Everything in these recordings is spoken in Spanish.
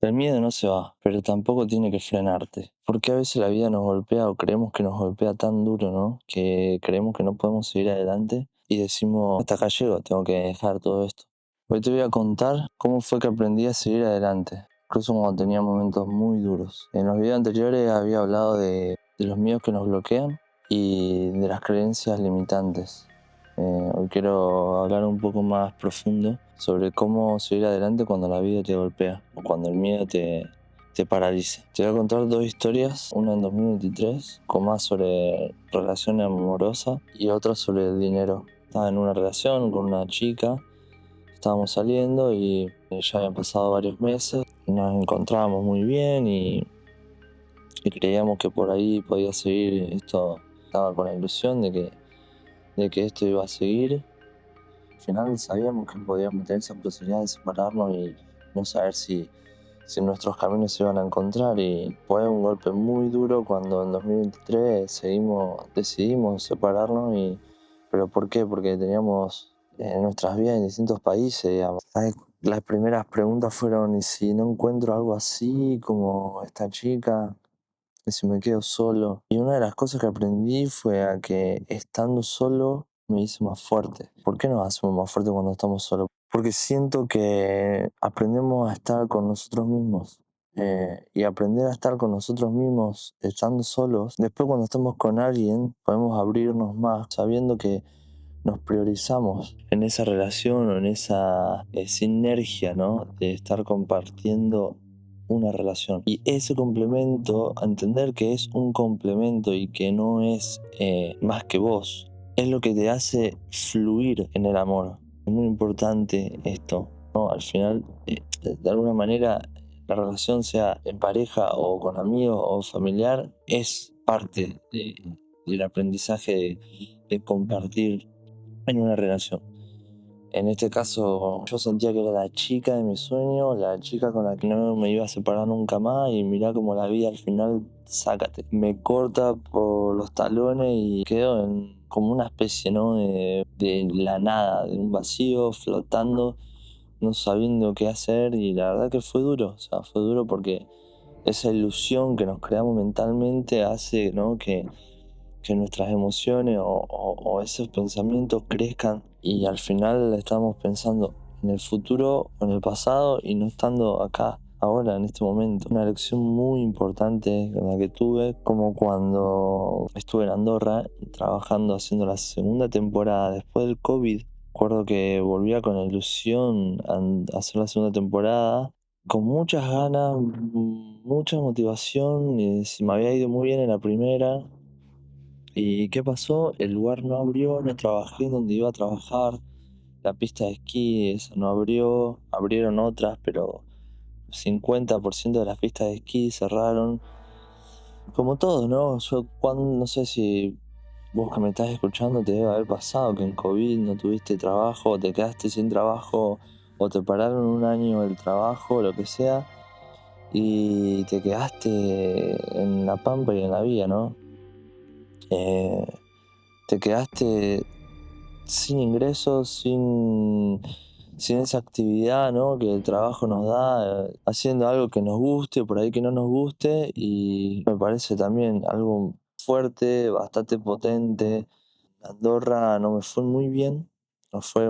El miedo no se va, pero tampoco tiene que frenarte. Porque a veces la vida nos golpea o creemos que nos golpea tan duro, ¿no? Que creemos que no podemos seguir adelante y decimos, hasta acá llego, tengo que dejar todo esto. Hoy te voy a contar cómo fue que aprendí a seguir adelante, incluso cuando tenía momentos muy duros. En los videos anteriores había hablado de los miedos que nos bloquean y de las creencias limitantes. Hoy quiero hablar un poco más profundo sobre cómo seguir adelante cuando la vida te golpea o cuando el miedo te paraliza. Te voy a contar dos historias, una en 2023, con más sobre relación amorosa y otra sobre el dinero. Estaba en una relación con una chica, estábamos saliendo y ya habían pasado varios meses, nos encontrábamos muy bien y creíamos que por ahí podía seguir esto. Estaba con la ilusión de que esto iba a seguir. Al final sabíamos que podíamos tener esa posibilidad de separarnos y no saber si nuestros caminos se iban a encontrar. Y fue un golpe muy duro cuando en 2023 decidimos separarnos. ¿Pero por qué? Porque teníamos nuestras vidas en distintos países, digamos. ¿Sabes? Las primeras preguntas fueron: ¿y si no encuentro algo así como esta chica? ¿Y si me quedo solo? Y una de las cosas que aprendí fue a que estando solo me hice más fuerte. ¿Por qué nos hacemos más fuertes cuando estamos solos? Porque siento que aprendemos a estar con nosotros mismos. Y aprender a estar con nosotros mismos estando solos, después cuando estamos con alguien podemos abrirnos más, sabiendo que nos priorizamos en esa relación o en esa sinergia, ¿no? De estar compartiendo una relación. Y ese complemento, a entender que es un complemento y que no es más que vos, es lo que te hace fluir en el amor. Es muy importante esto, ¿no? Al final, de alguna manera, la relación, sea en pareja o con amigos o familiar, es parte del aprendizaje de compartir en una relación. En este caso, yo sentía que era la chica de mis sueños, la chica con la que no me iba a separar nunca más, y mirá como la vida al final, sácate, me corta por los talones y quedo como una especie, ¿no? De la nada, de un vacío, flotando, no sabiendo qué hacer. Y la verdad que fue duro, o sea, fue duro porque esa ilusión que nos creamos mentalmente hace, ¿no? que nuestras emociones o esos pensamientos crezcan, y al final estamos pensando en el futuro o en el pasado y no estando acá, ahora, en este momento. Una lección muy importante la que tuve, como cuando estuve en Andorra trabajando, haciendo la segunda temporada después del COVID. Recuerdo que volvía con la ilusión a hacer la segunda temporada, con muchas ganas, mucha motivación, y se me había ido muy bien en la primera. ¿Y qué pasó? El lugar no abrió, no trabajé donde iba a trabajar, la pista de esquí esa no abrió, abrieron otras, pero 50% de las pistas de esquí cerraron. Como todo, ¿no? No sé si vos que me estás escuchando te debe haber pasado que en COVID no tuviste trabajo, o te quedaste sin trabajo, o te pararon un año el trabajo, lo que sea, y te quedaste en la pampa y en la vía, ¿no? Eh, Te quedaste sin ingresos, sin esa actividad, ¿no? Que el trabajo nos da, haciendo algo que nos guste, por ahí que no nos guste. Y me parece también algo fuerte, bastante potente. Andorra no me fue muy bien, no fue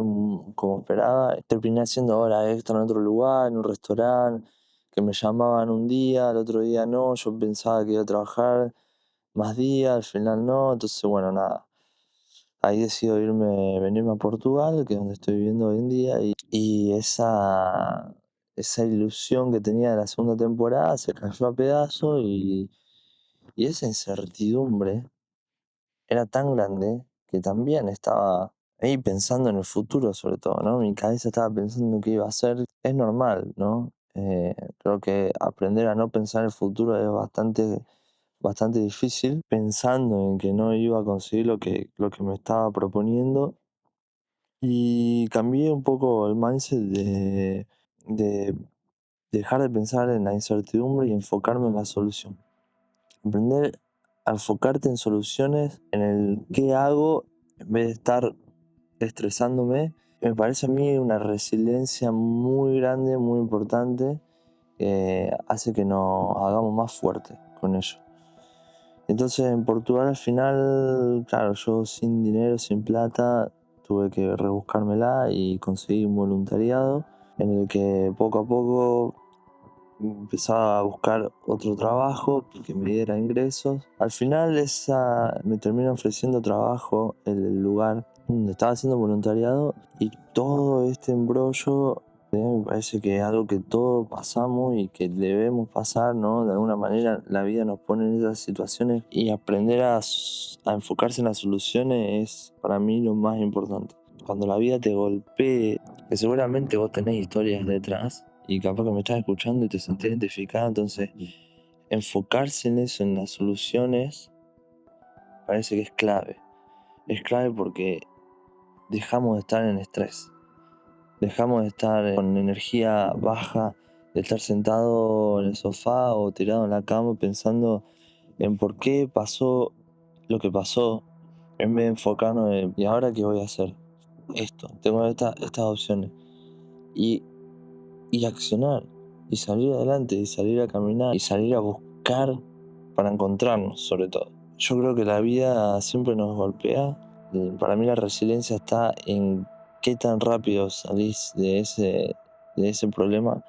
como esperaba. Terminé haciendo horas extra en otro lugar, en un restaurante, que me llamaban un día, al otro día no. Yo pensaba que iba a trabajar más días, al final no. Entonces, bueno, nada. Ahí decido venirme a Portugal, que es donde estoy viviendo hoy en día, y esa ilusión que tenía de la segunda temporada se cayó a pedazos, y esa incertidumbre era tan grande que también estaba ahí pensando en el futuro, sobre todo, ¿no? Mi cabeza estaba pensando qué iba a hacer. Es normal, ¿no? Creo que aprender a no pensar en el futuro es bastante difícil, pensando en que no iba a conseguir lo que me estaba proponiendo. Y cambié un poco el mindset de dejar de pensar en la incertidumbre y enfocarme en la solución. Aprender a enfocarte en soluciones, en el qué hago, en vez de estar estresándome, me parece a mí una resiliencia muy grande, muy importante. hace que nos hagamos más fuertes con ello. Entonces en Portugal al final, claro, yo sin dinero, sin plata, tuve que rebuscármela y conseguí un voluntariado en el que poco a poco empezaba a buscar otro trabajo que me diera ingresos. Al final me termina ofreciendo trabajo en el lugar donde estaba haciendo voluntariado, y todo este embrollo me parece que es algo que todos pasamos y que debemos pasar, ¿no? De alguna manera la vida nos pone en esas situaciones, y aprender a enfocarse en las soluciones es para mí lo más importante. Cuando la vida te golpee, que seguramente vos tenés historias detrás y capaz que me estás escuchando y te sentís identificado, entonces enfocarse en eso, en las soluciones, parece que es clave. Es clave porque dejamos de estar en estrés, dejamos de estar con energía baja, de estar sentado en el sofá o tirado en la cama pensando en por qué pasó lo que pasó, en vez de enfocarnos en ¿y ahora qué voy a hacer? Esto, tengo estas opciones. Y accionar, y salir adelante, y salir a caminar, y salir a buscar para encontrarnos, sobre todo. Yo creo que la vida siempre nos golpea. Para mí la resiliencia está en qué tan rápido salís de ese problema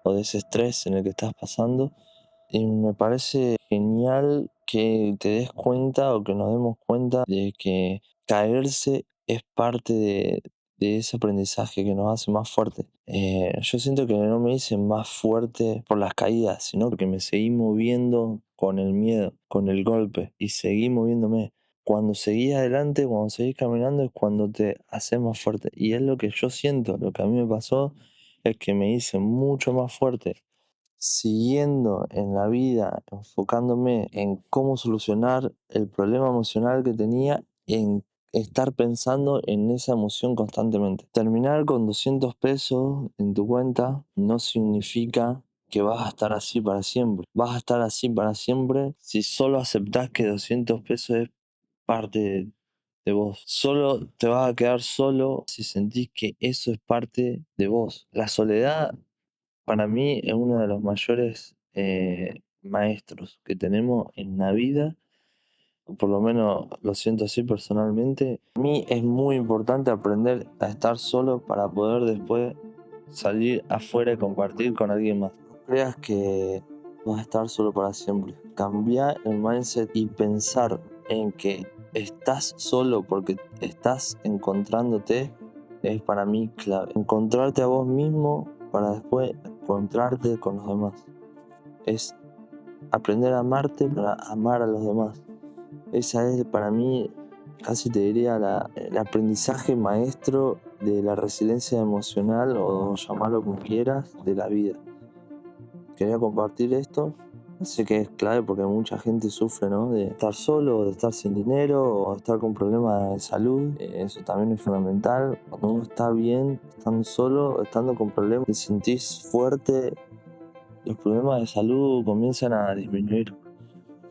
o de ese estrés en el que estás pasando. Y me parece genial que te des cuenta, o que nos demos cuenta, de que caerse es parte de ese aprendizaje que nos hace más fuerte. Yo siento que no me hice más fuerte por las caídas, sino porque me seguí moviendo con el miedo, con el golpe, y seguí moviéndome. Cuando seguís adelante, cuando seguís caminando, es cuando te haces más fuerte. Y es lo que yo siento, lo que a mí me pasó es que me hice mucho más fuerte siguiendo en la vida, enfocándome en cómo solucionar el problema emocional que tenía, en estar pensando en esa emoción constantemente. Terminar con 200 pesos en tu cuenta no significa que vas a estar así para siempre. Vas a estar así para siempre si solo aceptás que 200 pesos es parte de vos. Solo te vas a quedar solo si sentís que eso es parte de vos. La soledad para mí es uno de los mayores maestros que tenemos en la vida, o por lo menos lo siento así personalmente. Para mí es muy importante aprender a estar solo para poder después salir afuera y compartir con alguien más. No creas que vas a estar solo para siempre. Cambiar el mindset y pensar en que estás solo porque estás encontrándote es para mí clave. Encontrarte a vos mismo para después encontrarte con los demás. Es aprender a amarte para amar a los demás. Esa es para mí, casi te diría, el aprendizaje maestro de la resiliencia emocional, o llamarlo como quieras, de la vida. Quería compartir esto. Sé que es clave porque mucha gente sufre, ¿no? De estar solo, de estar sin dinero, o de estar con problemas de salud. Eso también es fundamental. Cuando uno está bien, estando solo, estando con problemas, te sentís fuerte, los problemas de salud comienzan a disminuir.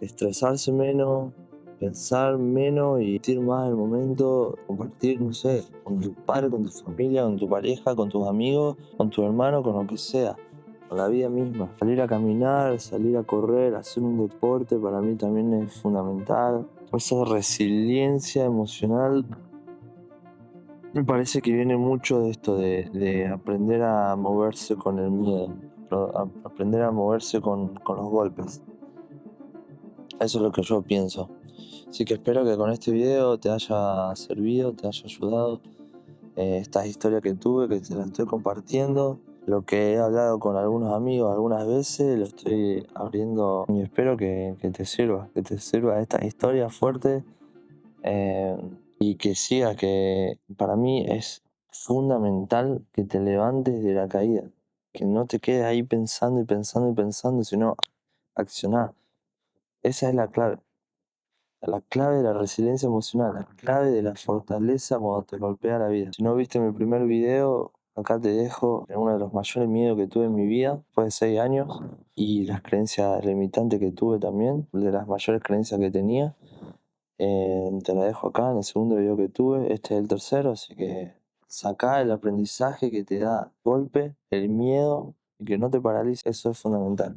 Estresarse menos, pensar menos y sentir más el momento, compartir, no sé, con tu padre, con tu familia, con tu pareja, con tus amigos, con tu hermano, con lo que sea, con la vida misma. Salir a caminar, salir a correr, hacer un deporte para mí también es fundamental. Esa resiliencia emocional me parece que viene mucho de esto de aprender a moverse con el miedo, aprender a moverse con los golpes. Eso es lo que yo pienso. Así que espero que con este video te haya servido, te haya ayudado. Esta historia que tuve, que te la estoy compartiendo. Lo que he hablado con algunos amigos algunas veces, lo estoy abriendo, y espero que te sirva esta historia fuerte. Y que siga, que para mí es fundamental que te levantes de la caída. Que no te quedes ahí pensando y pensando y pensando, sino accionar. Esa es la clave. La clave de la resiliencia emocional, la clave de la fortaleza cuando te golpea la vida. Si no viste mi primer video, acá te dejo uno de los mayores miedos que tuve en mi vida, fue de 6 años, y las creencias limitantes que tuve también, de las mayores creencias que tenía. Te la dejo acá en el segundo video que tuve, este es el tercero, así que sacá el aprendizaje que te da golpe, el miedo, y que no te paralice, eso es fundamental.